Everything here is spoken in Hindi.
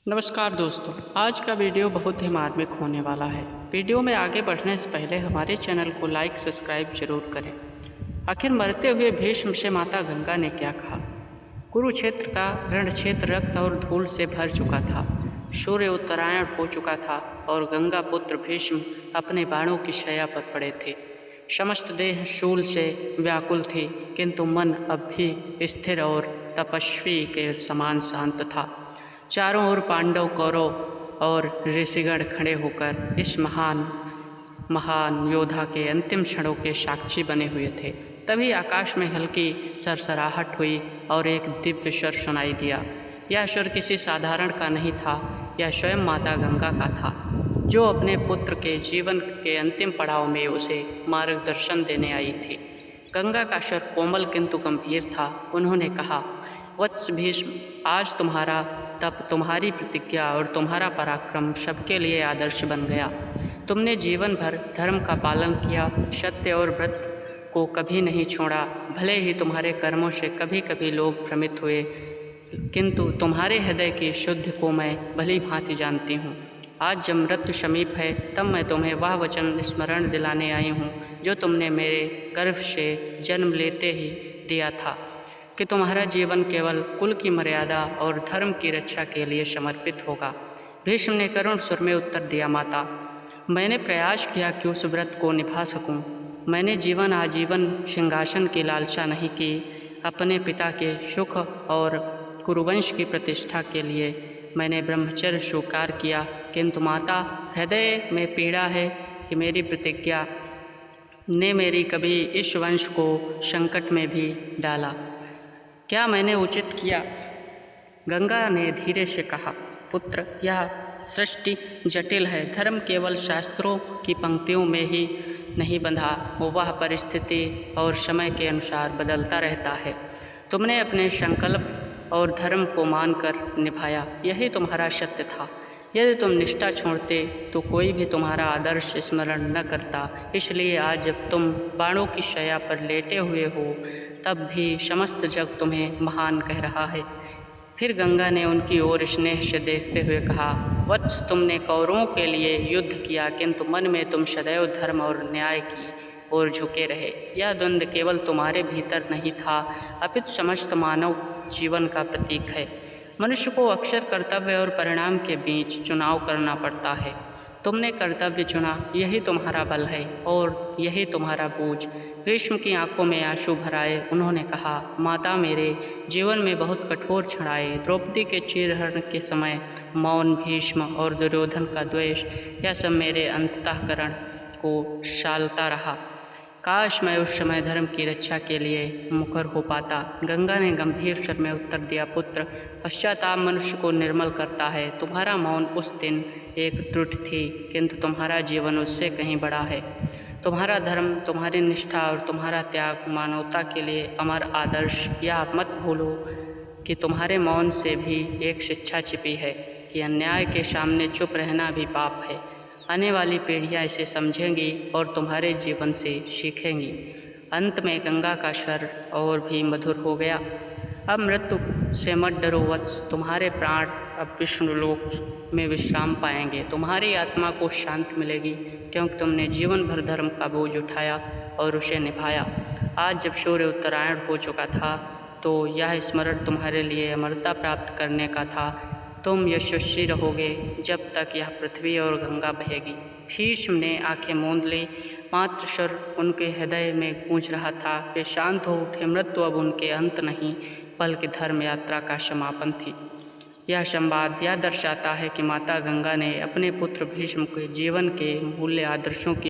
नमस्कार दोस्तों, आज का वीडियो बहुत ही मार्मिक होने वाला है। वीडियो में आगे बढ़ने से पहले हमारे चैनल को लाइक सब्सक्राइब जरूर करें। आखिर मरते हुए भीष्म से माता गंगा ने क्या कहा? कुरुक्षेत्र का रण क्षेत्र रक्त और धूल से भर चुका था। सूर्य उत्तरायण हो चुका था और गंगा पुत्र भीष्म अपने बाणों की शैया पर पड़े थे। समस्त देह शूल से व्याकुल थी, किंतु मन अब भी स्थिर और तपस्वी के समान शांत था। चारों ओर पांडव, कौरव और ऋषिगण खड़े होकर इस महान योद्धा के अंतिम क्षणों के साक्षी बने हुए थे। तभी आकाश में हल्की सरसराहट हुई और एक दिव्य स्वर सुनाई दिया। यह स्वर किसी साधारण का नहीं था, यह स्वयं माता गंगा का था, जो अपने पुत्र के जीवन के अंतिम पड़ाव में उसे मार्गदर्शन देने आई थी। गंगा का स्वर कोमल किंतु गंभीर था। उन्होंने कहा, वत्स भीष्म, आज तुम्हारा तप, तुम्हारी प्रतिज्ञा और तुम्हारा पराक्रम सबके लिए आदर्श बन गया। तुमने जीवन भर धर्म का पालन किया, सत्य और व्रत को कभी नहीं छोड़ा। भले ही तुम्हारे कर्मों से कभी कभी लोग भ्रमित हुए, किंतु तुम्हारे हृदय की शुद्धि को मैं भली भांति जानती हूँ। आज जब मृत्यु समीप है, तब मैं तुम्हें वह वचन स्मरण दिलाने आई हूँ जो तुमने मेरे गर्भ से जन्म लेते ही दिया था, कि तुम्हारा जीवन केवल कुल की मर्यादा और धर्म की रक्षा के लिए समर्पित होगा। भीष्म ने करुण स्वर में उत्तर दिया, माता, मैंने प्रयास किया कि उस व्रत को निभा सकूं। मैंने जीवन आजीवन सिंहासन की लालसा नहीं की। अपने पिता के सुख और कुरुवंश की प्रतिष्ठा के लिए मैंने ब्रह्मचर्य स्वीकार किया, किंतु माता, हृदय में पीड़ा है कि मेरी प्रतिज्ञा ने मेरी कभी इस वंश को संकट में भी डाला। क्या मैंने उचित किया? गंगा ने धीरे से कहा, पुत्र, यह सृष्टि जटिल है। धर्म केवल शास्त्रों की पंक्तियों में ही नहीं बंधा, वह परिस्थिति और समय के अनुसार बदलता रहता है। तुमने अपने संकल्प और धर्म को मानकर निभाया, यही तुम्हारा सत्य था। यदि तुम निष्ठा छोड़ते तो कोई भी तुम्हारा आदर्श स्मरण न करता। इसलिए आज जब तुम बाणों की शैया पर लेटे हुए हो, तब भी समस्त जग तुम्हें महान कह रहा है। फिर गंगा ने उनकी ओर स्नेह से देखते हुए कहा, वत्स, तुमने कौरवों के लिए युद्ध किया, किंतु मन में तुम सदैव धर्म और न्याय की ओर झुके रहे। यह द्वंद्व केवल तुम्हारे भीतर नहीं था, अपितु समस्त मानव जीवन का प्रतीक है। मनुष्य को अक्सर कर्तव्य और परिणाम के बीच चुनाव करना पड़ता है। तुमने कर्तव्य चुना, यही तुम्हारा बल है और यही तुम्हारा बोझ। भीष्म की आंखों में आंसू भर आए। उन्होंने कहा, माता, मेरे जीवन में बहुत कठोर क्षण आए। द्रौपदी के चीरहरण के समय मौन, भीष्म और दुर्योधन का द्वेष, यह सब मेरे अंतःकरण को शालता रहा। काश मैं उस समय धर्म की रक्षा के लिए मुखर हो पाता। गंगा ने गंभीर स्वर में उत्तर दिया, पुत्र, पश्चाताप मनुष्य को निर्मल करता है। तुम्हारा मौन उस दिन एक त्रुटि थी, किंतु तुम्हारा जीवन उससे कहीं बड़ा है। तुम्हारा धर्म, तुम्हारी निष्ठा और तुम्हारा त्याग मानवता के लिए अमर आदर्श। यह मत भूलो कि तुम्हारे मौन से भी एक शिक्षा छिपी है, कि अन्याय के सामने चुप रहना भी पाप है। आने वाली पीढ़ियाँ इसे समझेंगी और तुम्हारे जीवन से सीखेंगी। अंत में गंगा का स्वर और भी मधुर हो गया, अब मृत्यु से मत डरो वत्स, तुम्हारे प्राण अब विष्णुलोक में विश्राम पाएंगे। तुम्हारी आत्मा को शांति मिलेगी, क्योंकि तुमने जीवन भर धर्म का बोझ उठाया और उसे निभाया। आज जब सूर्य उत्तरायण हो चुका था, तो यह स्मरण तुम्हारे लिए अमरता प्राप्त करने का था। तुम यशस्वी रहोगे जब तक यह पृथ्वी और गंगा बहेगी। भीष्म ने आंखें मूंद ली। मात्र स्वर उनके हृदय में गूंज रहा था। वे शांत हो उठे। मृत्यु अब उनके अंत नहीं, बल्कि धर्म यात्रा का समापन थी। यह संवाद यह दर्शाता है कि माता गंगा ने अपने पुत्र भीष्म के जीवन के मूल्य आदर्शों की